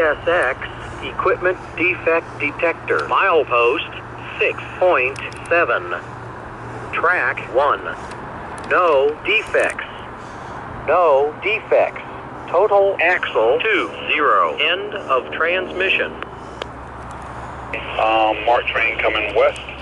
CSX equipment defect detector. Milepost 6.7. Track 1. No defects. No defects. Total axle 20. End of transmission. Marc train coming west.